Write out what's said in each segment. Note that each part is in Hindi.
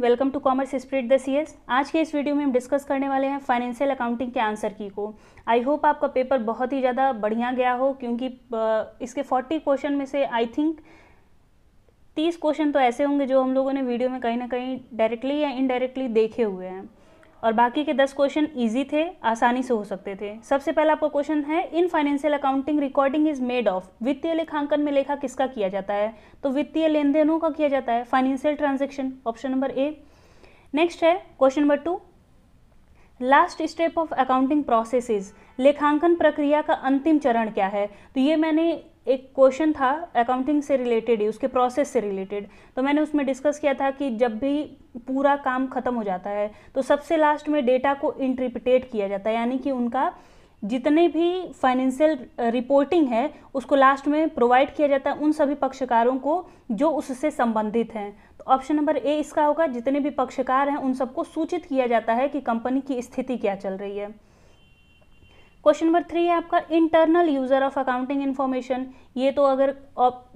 Welcome to commerce spirit the CS. आज के इस वीडियो में हम डिस्कस करने वाले हैं फाइनेंशियल अकाउंटिंग के आंसर की को। आई होप आपका पेपर बहुत ही ज़्यादा बढ़िया गया हो, क्योंकि इसके 40 क्वेश्चन में से आई थिंक 30 क्वेश्चन तो ऐसे होंगे जो हम लोगों ने वीडियो में कहीं ना कहीं डायरेक्टली या इनडायरेक्टली देखे हुए हैं, और बाकी के 10 क्वेश्चन ईजी थे, आसानी से हो सकते थे। सबसे पहला आपका क्वेश्चन है, in financial accounting recording is made of. वित्तीय लेखांकन में लेखा किसका किया जाता है? तो वित्तीय लेन देनों का किया जाता है, financial transaction, option number A. Next है question number 2, last step of accounting process. लेखांकन प्रक्रिया का अंतिम चरण क्या है? तो ये मैंने एक क्वेश्चन था अकाउंटिंग से रिलेटेड ही, उसके प्रोसेस से रिलेटेड, तो मैंने उसमें डिस्कस किया था कि जब भी पूरा काम खत्म हो जाता है तो सबसे लास्ट में डेटा को इंटरप्रिटेट किया जाता है, यानी कि उनका जितने भी फाइनेंशियल रिपोर्टिंग है उसको लास्ट में प्रोवाइड किया जाता है उन सभी पक्षकारों को जो उससे संबंधित हैं। तो ऑप्शन नंबर ए इसका होगा, जितने भी पक्षकार हैं उन सबको सूचित किया जाता है कि कंपनी की स्थिति क्या चल रही है। क्वेश्चन नंबर 3 है आपका, internal user of accounting information. ये तो अगर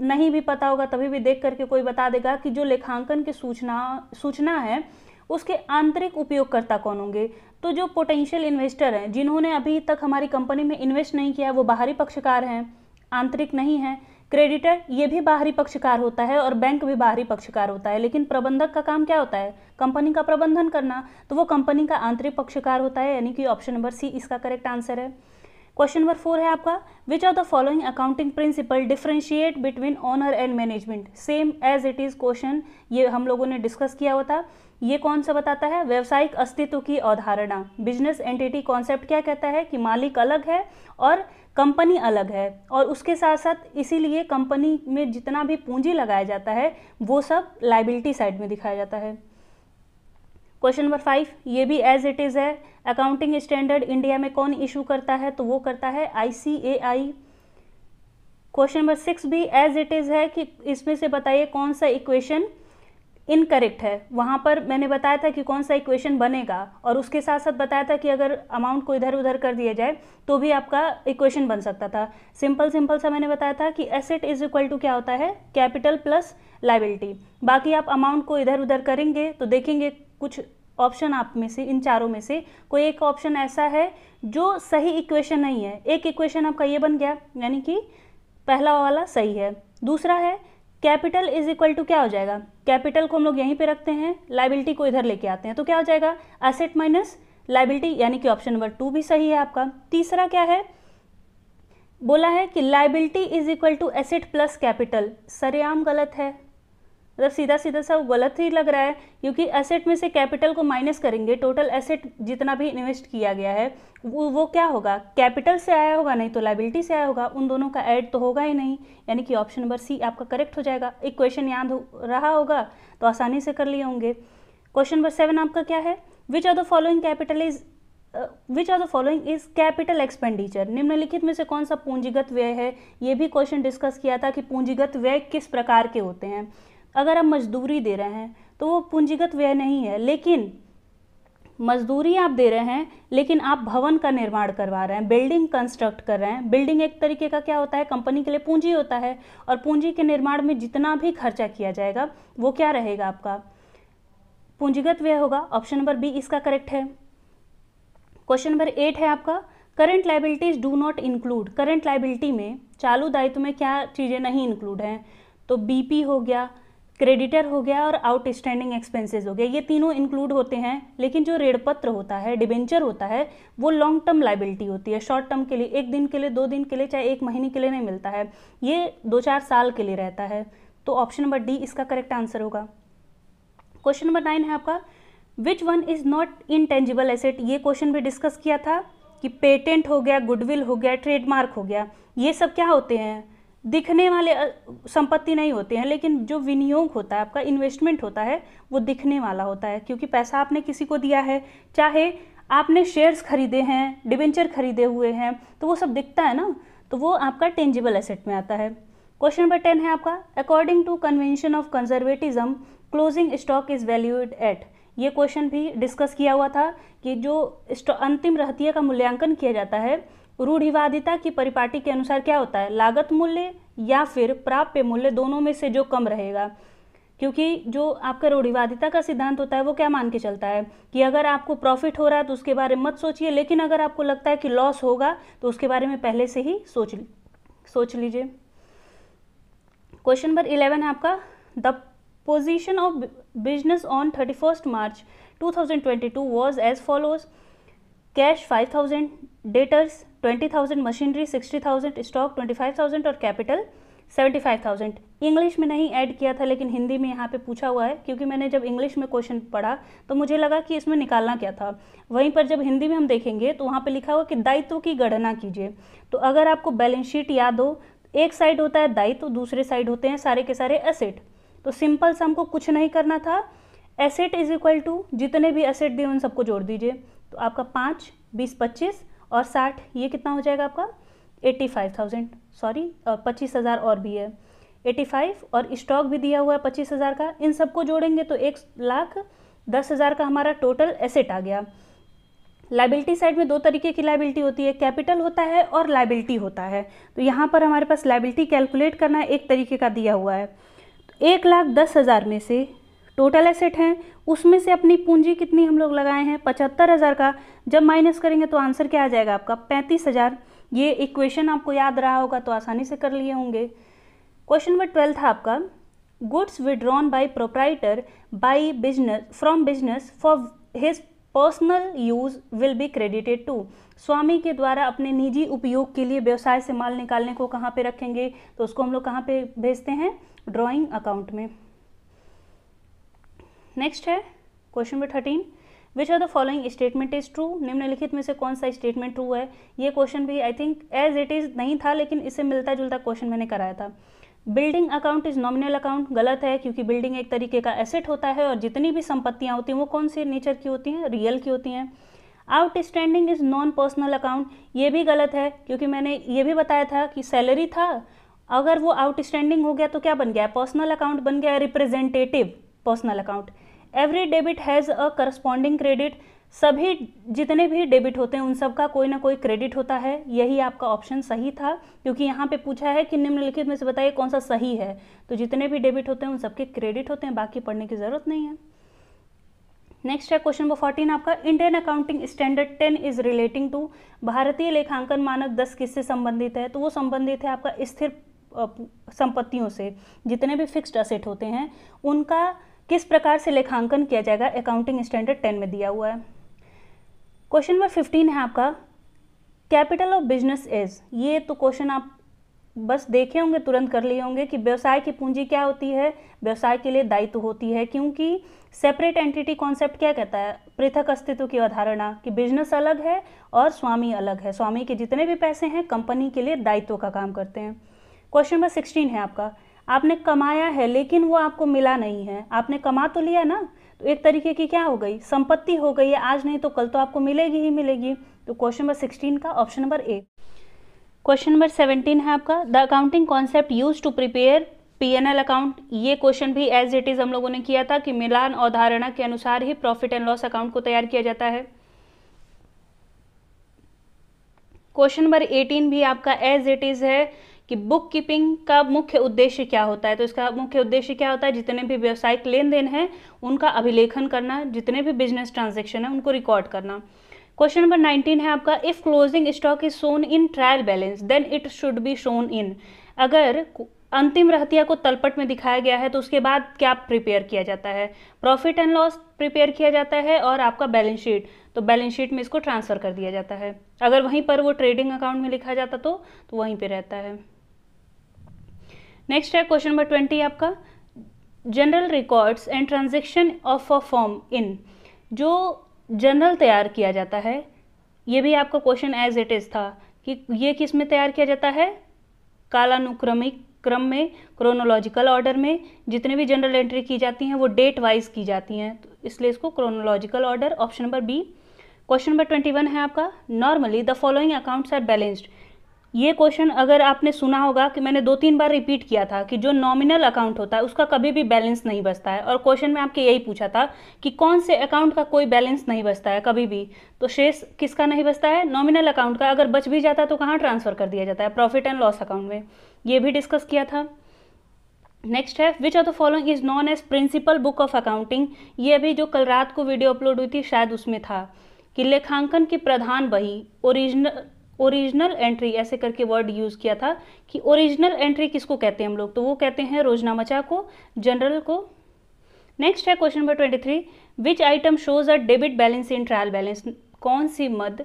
नहीं भी पता होगा तभी भी देख करके कोई बता देगा कि जो लेखांकन की सूचना है उसके आंतरिक उपयोगकर्ता कौन होंगे? तो जो पोटेंशियल इन्वेस्टर हैं, जिन्होंने अभी तक हमारी कंपनी में इन्वेस्ट नहीं किया, वो बाहरी पक्षकार हैं, आंतरिक नहीं है। क्रेडिटर ये भी बाहरी पक्षकार होता है और बैंक भी बाहरी पक्षकार होता है, लेकिन प्रबंधक का काम क्या होता है? कंपनी का प्रबंधन करना, तो वो कंपनी का आंतरिक पक्षकार होता है, यानी कि ऑप्शन नंबर सी इसका करेक्ट आंसर है। क्वेश्चन नंबर 4 है आपका, which of the following accounting principle differentiate between owner and management. Same as it is question ये हम लोगों ने डिस्कस किया हुआ था। ये कौन सा बताता है? व्यवसायिक अस्तित्व की अवधारणा। बिजनेस एंटिटी कॉन्सेप्ट क्या कहता है कि मालिक अलग है और कंपनी अलग है, और उसके साथ साथ इसीलिए कंपनी में जितना भी पूंजी लगाया जाता है वो सब लायबिलिटी साइड में दिखाया जाता है। क्वेश्चन नंबर 5 ये भी एज इट इज़ है, अकाउंटिंग स्टैंडर्ड इंडिया में कौन इशू करता है? तो वो करता है ICAI। क्वेश्चन नंबर 6 भी एज इट इज़ है कि इसमें से बताइए कौन सा इक्वेशन इनकरेक्ट है। वहाँ पर मैंने बताया था कि कौन सा इक्वेशन बनेगा, और उसके साथ साथ बताया था कि अगर अमाउंट को इधर उधर कर दिया जाए तो भी आपका इक्वेशन बन सकता था। सिंपल सा मैंने बताया था कि एसेट इज इक्वल टू क्या होता है? Capital plus liability. बाकी आप अमाउंट को इधर उधर करेंगे तो देखेंगे कुछ ऑप्शन आप में से, इन चारों में से कोई एक ऑप्शन ऐसा है जो सही इक्वेशन नहीं है। एक इक्वेशन आपका ये बन गया, यानी कि पहला वाला सही है। दूसरा है कैपिटल इज इक्वल टू क्या हो जाएगा? कैपिटल को हम लोग यहीं पे रखते हैं, लायबिलिटी को इधर लेके आते हैं, तो क्या हो जाएगा? एसेट माइनस लायबिलिटी, यानी कि ऑप्शन नंबर 2 भी सही है आपका। तीसरा क्या है? बोला है कि liability is equal to asset plus capital. सरेआम गलत है, मतलब सीधा सीधा सा गलत ही लग रहा है, क्योंकि एसेट में से कैपिटल को माइनस करेंगे, टोटल एसेट जितना भी इन्वेस्ट किया गया है वो क्या होगा? कैपिटल से आया होगा, नहीं तो लायबिलिटी से आया होगा। उन दोनों का ऐड तो होगा ही नहीं, यानी कि ऑप्शन नंबर सी आपका करेक्ट हो जाएगा। इक्वेशन याद रहा होगा तो आसानी से कर लिए होंगे। क्वेश्चन नंबर 7 आपका क्या है? Which of the following is capital expenditure. निम्नलिखित में से कौन सा पूंजीगत व्यय है? ये भी क्वेश्चन डिस्कस किया था कि पूंजीगत व्यय किस प्रकार के होते हैं। अगर आप मजदूरी दे रहे हैं तो वो पूंजीगत व्यय नहीं है, लेकिन मजदूरी आप दे रहे हैं लेकिन आप भवन का निर्माण करवा रहे हैं, बिल्डिंग कंस्ट्रक्ट कर रहे हैं। बिल्डिंग एक तरीके का क्या होता है? कंपनी के लिए पूंजी होता है, और पूंजी के निर्माण में जितना भी खर्चा किया जाएगा वो क्या रहेगा? आपका पूंजीगत व्यय होगा। ऑप्शन नंबर बी इसका करेक्ट है। क्वेश्चन नंबर 8 है आपका, current liabilities do not include. Current liability में, चालू दायित्व में क्या चीज़ें नहीं इंक्लूड हैं? तो BP हो गया, क्रेडिटर हो गया और आउटस्टैंडिंग एक्सपेंसेस हो गया। ये तीनों इंक्लूड होते हैं, लेकिन जो ऋणपत्र होता है, डिबेंचर होता है, वो लॉन्ग टर्म लायबिलिटी होती है। शॉर्ट टर्म के लिए, 1 दिन के लिए, 2 दिन के लिए, चाहे 1 महीने के लिए नहीं मिलता है, ये 2-4 साल के लिए रहता है। तो ऑप्शन नंबर डी इसका करेक्ट आंसर होगा। क्वेश्चन नंबर 9 है आपका, which one is not intangible asset. ये क्वेश्चन भी डिस्कस किया था कि पेटेंट हो गया, गुडविल हो गया, ट्रेडमार्क हो गया, ये सब क्या होते हैं? दिखने वाले संपत्ति नहीं होते हैं, लेकिन जो विनियोग होता है, आपका इन्वेस्टमेंट होता है, वो दिखने वाला होता है, क्योंकि पैसा आपने किसी को दिया है, चाहे आपने शेयर्स खरीदे हैं, डिबेंचर खरीदे हुए हैं, तो वो सब दिखता है ना, तो वो आपका टेंजिबल एसेट में आता है। क्वेश्चन नंबर 10 है आपका, according to convention of conservatism closing stock is valued at. ये क्वेश्चन भी डिस्कस किया हुआ था कि जो अंतिम रहतिया का मूल्यांकन किया जाता है रूढ़िवादिता की परिपाटी के अनुसार क्या होता है? लागत मूल्य या फिर प्राप्य मूल्य, दोनों में से जो कम रहेगा। क्योंकि जो आपका रूढ़िवादिता का सिद्धांत होता है वो क्या मान के चलता है कि अगर आपको प्रॉफिट हो रहा है तो उसके बारे में मत सोचिए, लेकिन अगर आपको लगता है कि लॉस होगा तो उसके बारे में पहले से ही सोच लीजिए। क्वेश्चन नंबर 11 है आपका, the position of business on 31 March 2022 was as follows, cash 5000, debtors 20,000, machinery 60,000, stock 25,000 और कैपिटल 75,000। इंग्लिश में नहीं ऐड किया था लेकिन हिंदी में यहाँ पे पूछा हुआ है, क्योंकि मैंने जब इंग्लिश में क्वेश्चन पढ़ा तो मुझे लगा कि इसमें निकालना क्या था। वहीं पर जब हिंदी में हम देखेंगे तो वहाँ पे लिखा हुआ कि दायित्व की गणना कीजिए। तो अगर आपको बैलेंस शीट याद हो, एक साइड होता है दायित्व, दूसरे साइड होते हैं सारे के सारे एसेट। तो सिंपल सा हमको कुछ नहीं करना था, एसेट इज इक्वल टू जितने भी एसेट दिए उन सबको जोड़ दीजिए। तो आपका 5, 20, 25 और 60, ये कितना हो जाएगा आपका 85,000, सॉरी 25,000 और भी है 85, और स्टॉक भी दिया हुआ है 25,000 का। इन सबको जोड़ेंगे तो 1,10,000 का हमारा टोटल एसेट आ गया। लाइबिलिटी साइड में दो तरीके की लाइबिलिटी होती है, कैपिटल होता है और लाइबिलिटी होता है। तो यहाँ पर हमारे पास लाइबिलिटी कैलकुलेट करना एक तरीके का दिया हुआ है। तो 1,10,000 में से टोटल एसेट हैं, उसमें से अपनी पूंजी कितनी हम लोग लगाए हैं 75,000 का। जब माइनस करेंगे तो आंसर क्या आ जाएगा आपका 35,000। ये इक्वेशन आपको याद रहा होगा तो आसानी से कर लिए होंगे। क्वेश्चन नंबर 12 था आपका, goods withdrawn by proprietor by business from business for his personal use will be credited to. स्वामी के द्वारा अपने निजी उपयोग के लिए व्यवसाय से माल निकालने को कहाँ पे रखेंगे, तो उसको हम लोग कहाँ पे भेजते हैं, ड्रॉइंग अकाउंट में। नेक्स्ट है question number 13, which are the following statement is true. निम्नलिखित में से कौन सा स्टेटमेंट ट्रू है। ये क्वेश्चन भी I think as it is नहीं था, लेकिन इससे मिलता जुलता क्वेश्चन मैंने कराया था। Building account is nominal account, गलत है, क्योंकि बिल्डिंग एक तरीके का एसेट होता है और जितनी भी संपत्तियां होती हैं वो कौन से नेचर की होती हैं, रियल की होती हैं। Outstanding is non personal account, ये भी गलत है, क्योंकि मैंने ये भी बताया था कि सैलरी था, अगर वो आउटस्टैंडिंग हो गया तो क्या बन गया, पर्सनल अकाउंट बन गया, representative personal account. Every debit has a corresponding credit, सभी जितने भी डेबिट होते हैं उन सब का कोई ना कोई क्रेडिट होता है। यही आपका ऑप्शन सही था, क्योंकि यहाँ पे पूछा है कि निम्नलिखित में से बताइए कौन सा सही है। तो जितने भी डेबिट होते हैं उन सबके क्रेडिट होते हैं, बाकी पढ़ने की ज़रूरत नहीं है। नेक्स्ट है क्वेश्चन नंबर 14 आपका, Indian accounting standard 10 is relating to. भारतीय लेखांकन मानक 10 किससे संबंधित है, तो वो संबंधित है आपका स्थिर संपत्तियों से। जितने भी फिक्स्ड असेट होते हैं उनका किस प्रकार से लेखांकन किया जाएगा, अकाउंटिंग स्टैंडर्ड 10 में दिया हुआ है। क्वेश्चन नंबर 15 है आपका, कैपिटल ऑफ बिजनेस इज। ये तो क्वेश्चन आप बस देखे होंगे, तुरंत कर लिए होंगे कि व्यवसाय की पूंजी क्या होती है, व्यवसाय के लिए दायित्व होती है। क्योंकि सेपरेट एंटिटी कॉन्सेप्ट क्या कहता है, पृथक अस्तित्व की अवधारणा, कि बिजनेस अलग है और स्वामी अलग है। स्वामी के जितने भी पैसे हैं कंपनी के लिए दायित्व का काम करते हैं। क्वेश्चन नंबर 16 है आपका, आपने कमाया है लेकिन वो आपको मिला नहीं है। आपने कमा तो लिया ना, तो एक तरीके की क्या हो गई, संपत्ति हो गई है, आज नहीं तो कल तो आपको मिलेगी ही मिलेगी। तो क्वेश्चन नंबर 16 का option number A. Question number 17 है आपका, the accounting concept use to prepare P&L account. ये क्वेश्चन भी एज इट इज हम लोगों ने किया था कि मिलान अवधारणा के अनुसार ही प्रॉफिट एंड लॉस अकाउंट को तैयार किया जाता है। क्वेश्चन नंबर 18 भी आपका एज इट इज है कि बुक कीपिंग का मुख्य उद्देश्य क्या होता है। तो इसका मुख्य उद्देश्य क्या होता है, जितने भी व्यावसायिक लेन देन है उनका अभिलेखन करना, जितने भी बिजनेस ट्रांजेक्शन है उनको रिकॉर्ड करना। क्वेश्चन नंबर 19 है आपका, if closing stock is shown in trial balance then it should be shown in. अगर अंतिम रहतिया को तलपट में दिखाया गया है तो उसके बाद क्या प्रिपेयर किया जाता है, प्रॉफिट एंड लॉस प्रिपेयर किया जाता है और आपका बैलेंस शीट। तो बैलेंस शीट में इसको ट्रांसफर कर दिया जाता है। अगर वहीं पर वो ट्रेडिंग अकाउंट में लिखा जाता तो वहीं पे रहता है। नेक्स्ट है क्वेश्चन नंबर 20 आपका, general records and transaction of a form in. जो जनरल तैयार किया जाता है, ये भी आपका क्वेश्चन एज इट इज था कि ये किस में तैयार किया जाता है, कालानुक्रमिक क्रम में, क्रोनोलॉजिकल ऑर्डर में। जितने भी जनरल एंट्री की जाती हैं वो डेट वाइज की जाती हैं, तो इसलिए इसको chronological order, option number B. Question number 21 है आपका, normally the following accounts are balanced. ये क्वेश्चन अगर आपने सुना होगा कि मैंने 2-3 बार रिपीट किया था कि जो नॉमिनल अकाउंट होता है उसका कभी भी बैलेंस नहीं बचता है। और क्वेश्चन में आपके यही पूछा था कि कौन से अकाउंट का कोई बैलेंस नहीं बचता है कभी भी। तो शेष किसका नहीं बचता है, नॉमिनल अकाउंट का। अगर बच भी जाता है तो कहाँ ट्रांसफर कर दिया जाता है, प्रॉफिट एंड लॉस अकाउंट में। ये भी डिस्कस किया था। नेक्स्ट है which of the following is known as principal book of accounting. ये अभी जो कल रात को वीडियो अपलोड हुई थी शायद उसमें था कि लेखांकन की प्रधान बही, ओरिजिनल एंट्री ऐसे करके वर्ड यूज़ किया था कि ओरिजिनल एंट्री किसको कहते हैं हम लोग, तो वो कहते हैं रोजनामचा को, जनरल को। नेक्स्ट है question number 23, which item shows a debit balance in trial balance. कौन सी मद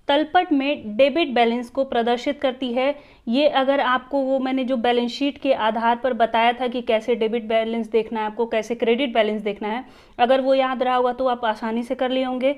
तलपट में डेबिट बैलेंस को प्रदर्शित करती है। ये अगर आपको वो मैंने जो बैलेंस शीट के आधार पर बताया था कि कैसे डेबिट बैलेंस देखना है आपको, कैसे क्रेडिट बैलेंस देखना है, अगर वो याद रहा होगा तो आप आसानी से कर लिए होंगे।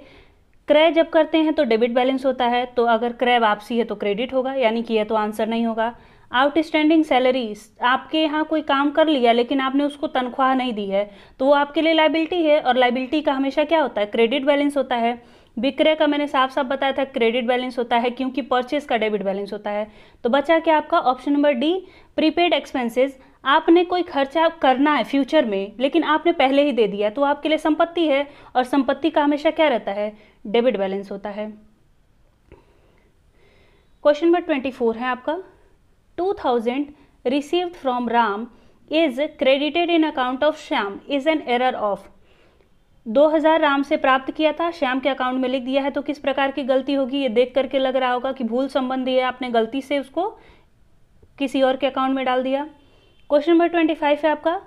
क्रय जब करते हैं तो डेबिट बैलेंस होता है, तो अगर क्रय वापसी है तो क्रेडिट होगा, यानी कि यह तो आंसर नहीं होगा। आउटस्टैंडिंग सैलरी, आपके यहाँ कोई काम कर लिया लेकिन आपने उसको तनख्वाह नहीं दी है तो वो आपके लिए लायबिलिटी है, और लायबिलिटी का हमेशा क्या होता है, क्रेडिट बैलेंस होता है। विक्रय का मैंने साफ साफ बताया था क्रेडिट बैलेंस होता है, क्योंकि परचेज का डेबिट बैलेंस होता है। तो बचा क्या आपका option number D, prepaid expenses. आपने कोई खर्चा करना है फ्यूचर में लेकिन आपने पहले ही दे दिया तो आपके लिए संपत्ति है, और संपत्ति का हमेशा क्या रहता है, डेबिट बैलेंस होता है। क्वेश्चन नंबर 24 है आपका, 2000 received from Ram is credited in account of Shyam is an error of. 2000 Ram से प्राप्त किया था, श्याम के अकाउंट में लिख दिया है, तो किस प्रकार की गलती होगी। ये देख करके लग रहा होगा कि भूल संबंधी है, आपने गलती से उसको किसी और के अकाउंट में डाल दिया। क्वेश्चन नंबर 25 है आपका,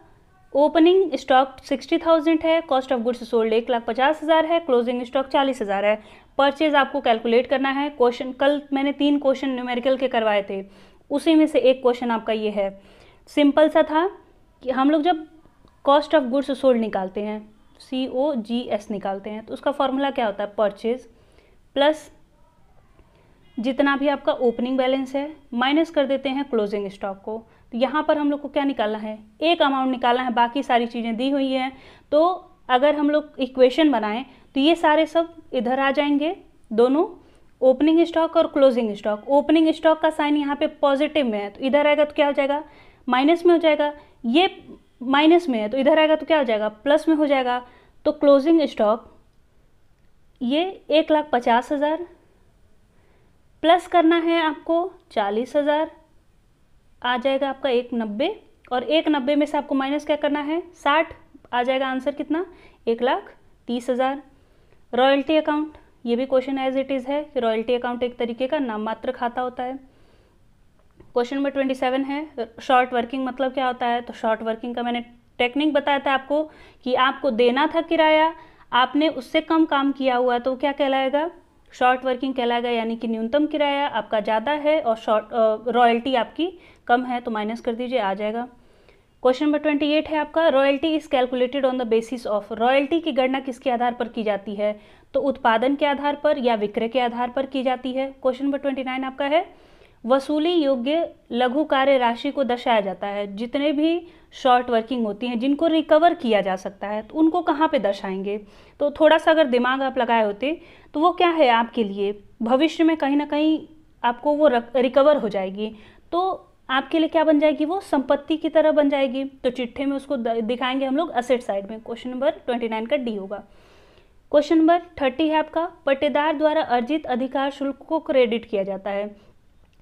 ओपनिंग स्टॉक 60,000 है, कॉस्ट ऑफ गुड्स सोल्ड 1,50,000 है, क्लोजिंग स्टॉक 40,000 है। परचेज आपको कैलकुलेट करना है। क्वेश्चन कल मैंने 3 क्वेश्चन न्यूमेरिकल के करवाए थे, उसी में से एक क्वेश्चन आपका ये है। सिंपल सा था कि हम लोग जब कॉस्ट ऑफ गुड्स सोल्ड निकालते हैं, COGS निकालते हैं, तो उसका फॉर्मूला क्या होता है, परचेज प्लस जितना भी आपका ओपनिंग बैलेंस है माइनस कर देते हैं क्लोजिंग स्टॉक को। तो यहाँ पर हम लोग को क्या निकालना है, एक अमाउंट निकालना है, बाकी सारी चीज़ें दी हुई हैं। तो अगर हम लोग इक्वेशन बनाएं तो ये सारे सब इधर आ जाएंगे, दोनों ओपनिंग स्टॉक और क्लोजिंग स्टॉक। ओपनिंग स्टॉक का साइन यहाँ पे पॉजिटिव में है तो इधर आएगा तो क्या हो जाएगा, माइनस में हो जाएगा। ये माइनस में है तो इधर आएगा तो क्या हो जाएगा, प्लस में हो जाएगा। तो क्लोजिंग स्टॉक ये 1,50,000 प्लस करना है आपको 40,000, आ जाएगा आपका 190, और 190 में से आपको माइनस क्या करना है 60, आ जाएगा आंसर कितना 1,30,000। रॉयल्टी अकाउंट, ये भी क्वेश्चन एज इट इज़ है कि रॉयल्टी अकाउंट एक तरीके का नाम मात्र खाता होता है। क्वेश्चन नंबर 27 है, शॉर्ट वर्किंग मतलब क्या होता है। तो शॉर्ट वर्किंग का मैंने टेक्निक बताया था आपको कि आपको देना था किराया, आपने उससे कम काम किया हुआ तो क्या कहलाएगा, शॉर्ट वर्किंग कहलाएगा, यानी कि न्यूनतम किराया आपका ज़्यादा है और रॉयल्टी आपकी कम है, तो माइनस कर दीजिए, आ जाएगा। क्वेश्चन नंबर 28 है आपका, royalty is calculated on the basis of. Royalty की गणना किसके आधार पर की जाती है, तो उत्पादन के आधार पर या विक्रय के आधार पर की जाती है। क्वेश्चन नंबर 29 आपका है, वसूली योग्य लघु कार्य राशि को दर्शाया जाता है। जितने भी शॉर्ट वर्किंग होती हैं जिनको रिकवर किया जा सकता है तो उनको कहाँ पे दर्शाएंगे। तो थोड़ा सा अगर दिमाग आप लगाए होते तो वो क्या है आपके लिए भविष्य में कहीं ना कहीं आपको वो रिकवर हो जाएगी, तो आपके लिए क्या बन जाएगी, वो संपत्ति की तरह बन जाएगी। तो चिट्ठे में उसको दिखाएंगे हम लोग असेट साइड में। क्वेश्चन नंबर 29 का डी होगा। क्वेश्चन नंबर 30 है आपका, पट्टेदार द्वारा अर्जित अधिकार शुल्क को क्रेडिट किया जाता है।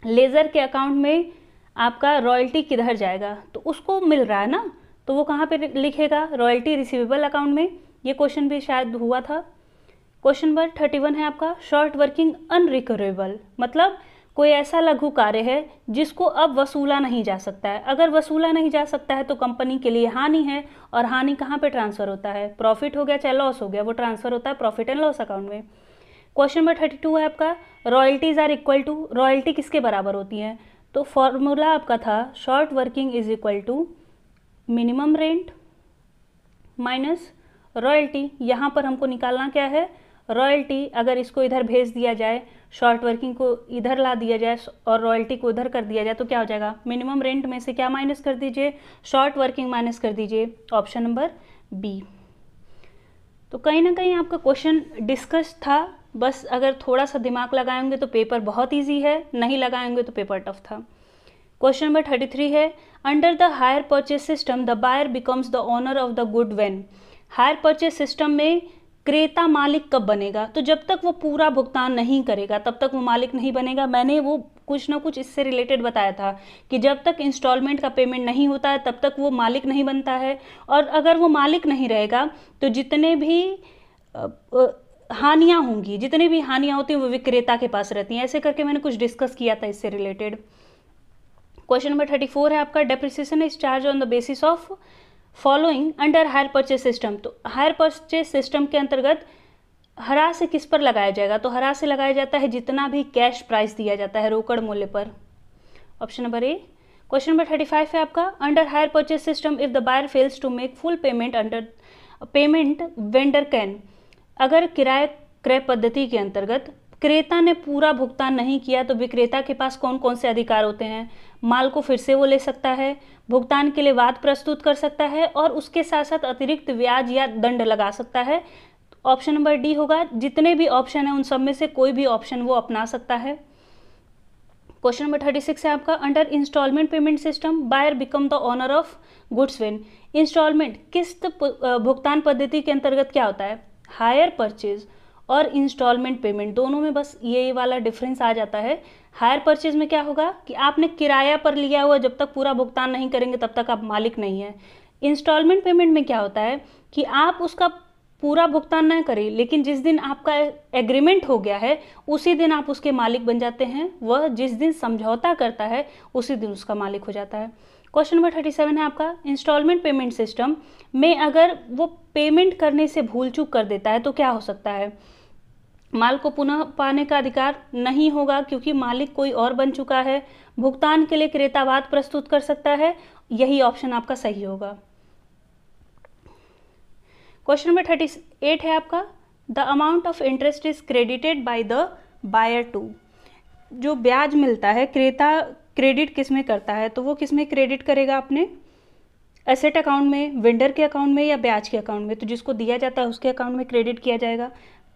लेजर के अकाउंट में आपका रॉयल्टी किधर जाएगा, तो उसको मिल रहा है ना, तो वो कहाँ पे लिखेगा, रॉयल्टी रिसीवेबल अकाउंट में। ये क्वेश्चन भी शायद हुआ था। क्वेश्चन नंबर 31 है आपका, शॉर्ट वर्किंग अनरिकवरेबल मतलब कोई ऐसा लघु कार्य है जिसको अब वसूला नहीं जा सकता है। अगर वसूला नहीं जा सकता है तो कंपनी के लिए हानि है, और हानि कहाँ पे ट्रांसफर होता है, प्रॉफिट हो गया चाहे लॉस हो गया, वो ट्रांसफर होता है प्रॉफिट एंड लॉस अकाउंट में। क्वेश्चन नंबर 32 है आपका, royalties are equal to. Royalty किसके बराबर होती है, तो फॉर्मूला आपका था short working is equal to minimum rent minus royalty. यहाँ पर हमको निकालना क्या है, रॉयल्टी। अगर इसको इधर भेज दिया जाए, शॉर्ट वर्किंग को इधर ला दिया जाए और रॉयल्टी को इधर कर दिया जाए तो क्या हो जाएगा, मिनिमम रेंट में से क्या माइनस कर दीजिए, शॉर्ट वर्किंग माइनस कर दीजिए, ऑप्शन नंबर बी। तो कहीं ना कहीं आपका क्वेश्चन डिस्कस था, बस अगर थोड़ा सा दिमाग लगाएंगे तो पेपर बहुत इजी है, नहीं लगाएंगे तो पेपर टफ था। क्वेश्चन नंबर 33 है, under the hire purchase system the buyer becomes the owner of the good when. Hire purchase system में क्रेता मालिक कब बनेगा, तो जब तक वो पूरा भुगतान नहीं करेगा तब तक वो मालिक नहीं बनेगा। मैंने वो कुछ ना कुछ इससे रिलेटेड बताया था कि जब तक इंस्टॉलमेंट का पेमेंट नहीं होता है तब तक वो मालिक नहीं बनता है, और अगर वो मालिक नहीं रहेगा तो जितने भी हानियाँ होंगी, जितनी भी हानियाँ होती हैं वो विक्रेता के पास रहती हैं। ऐसे करके मैंने कुछ डिस्कस किया था इससे रिलेटेड। क्वेश्चन नंबर 34 है आपका, depreciation is charge on the basis of following under hire purchase system. तो हायर परचेज सिस्टम के अंतर्गत हरा से किस पर लगाया जाएगा? तो हरा से लगाया जाता है जितना भी कैश प्राइस दिया जाता है रोकड़ मूल्य पर। Option number A. Question number 35 है आपका, under hire purchase system if the buyer fails to make full payment under payment vendor can. अगर किराए क्रय पद्धति के अंतर्गत क्रेता ने पूरा भुगतान नहीं किया तो विक्रेता के पास कौन कौन से अधिकार होते हैं? माल को फिर से वो ले सकता है, भुगतान के लिए वाद प्रस्तुत कर सकता है, और उसके साथ साथ अतिरिक्त ब्याज या दंड लगा सकता है। ऑप्शन नंबर डी होगा। जितने भी ऑप्शन है उन सब में से कोई भी ऑप्शन वो अपना सकता है। क्वेश्चन नंबर 36 है आपका, under installment payment system buyer become the owner of goods when. Installment किस्त भुगतान पद्धति के अंतर्गत क्या होता है? हायर परचेज और इंस्टॉलमेंट पेमेंट दोनों में बस ये वाला डिफरेंस आ जाता है। हायर परचेज में क्या होगा कि आपने किराया पर लिया हुआ, जब तक पूरा भुगतान नहीं करेंगे तब तक आप मालिक नहीं है। इंस्टॉलमेंट पेमेंट में क्या होता है कि आप उसका पूरा भुगतान ना करें, लेकिन जिस दिन आपका एग्रीमेंट हो गया है उसी दिन आप उसके मालिक बन जाते हैं। वह जिस दिन समझौता करता है उसी दिन उसका मालिक हो जाता है। क्वेश्चन नंबर 37 है आपका, इंस्टॉलमेंट पेमेंट सिस्टम में अगर वो पेमेंट करने से भूल चूक कर देता है तो क्या हो सकता है? माल को पुनः पाने का अधिकार नहीं होगा क्योंकि मालिक कोई और बन चुका है। भुगतान के लिए क्रेता वाद प्रस्तुत कर सकता है। यही ऑप्शन आपका सही होगा। क्वेश्चन नंबर 38 है आपका, the amount of interest is credited by the buyer to. जो ब्याज मिलता है क्रेता क्रेडिट किस में करता है? तो वो किस में क्रेडिट करेगा? अपने एसेट अकाउंट में, वेंडर के अकाउंट में, या ब्याज के अकाउंट में? तो जिसको दिया जाता है उसके अकाउंट में क्रेडिट किया जाएगा,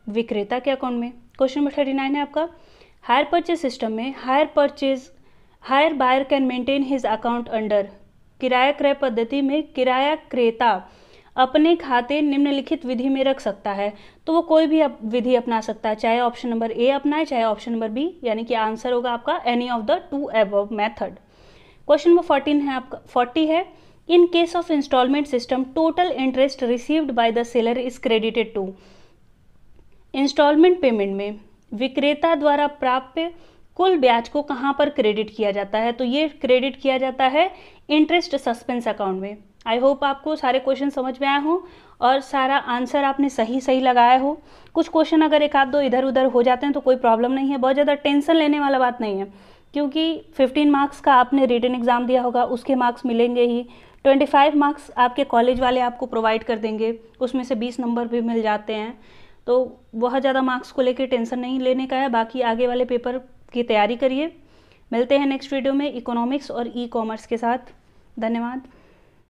विक्रेता के अकाउंट में। क्वेश्चन नंबर 39 है आपका, हायर परचेज सिस्टम में hire buyer can maintain his account under. किराया क्रय पद्धति में किराया क्रेता अपने खाते निम्नलिखित विधि में रख सकता है। तो वो कोई भी विधि अपना सकता है, चाहे ऑप्शन नंबर ए अपनाए चाहे ऑप्शन नंबर बी, यानी कि आंसर होगा आपका any of the two above method. Question number 14 है आपका, 40 है, in case of installment system total interest received by the seller is credited to. Installment payment में विक्रेता द्वारा प्राप्य कुल ब्याज को कहाँ पर क्रेडिट किया जाता है? तो ये क्रेडिट किया जाता है इंटरेस्ट सस्पेंस अकाउंट में। आई होप आपको सारे क्वेश्चन समझ में आए हो और सारा आंसर आपने सही लगाया हो। कुछ क्वेश्चन अगर एक आध दो इधर उधर हो जाते हैं तो कोई प्रॉब्लम नहीं है, बहुत ज़्यादा टेंशन लेने वाला बात नहीं है, क्योंकि 15 मार्क्स का आपने रिटन एग्ज़ाम दिया होगा, उसके मार्क्स मिलेंगे ही। 25 मार्क्स आपके कॉलेज वाले आपको प्रोवाइड कर देंगे, उसमें से 20 नंबर भी मिल जाते हैं। तो बहुत ज़्यादा मार्क्स को लेकर टेंशन नहीं लेने का है। बाकी आगे वाले पेपर की तैयारी करिए। मिलते हैं नेक्स्ट वीडियो में इकोनॉमिक्स और ई कॉमर्स के साथ। धन्यवाद।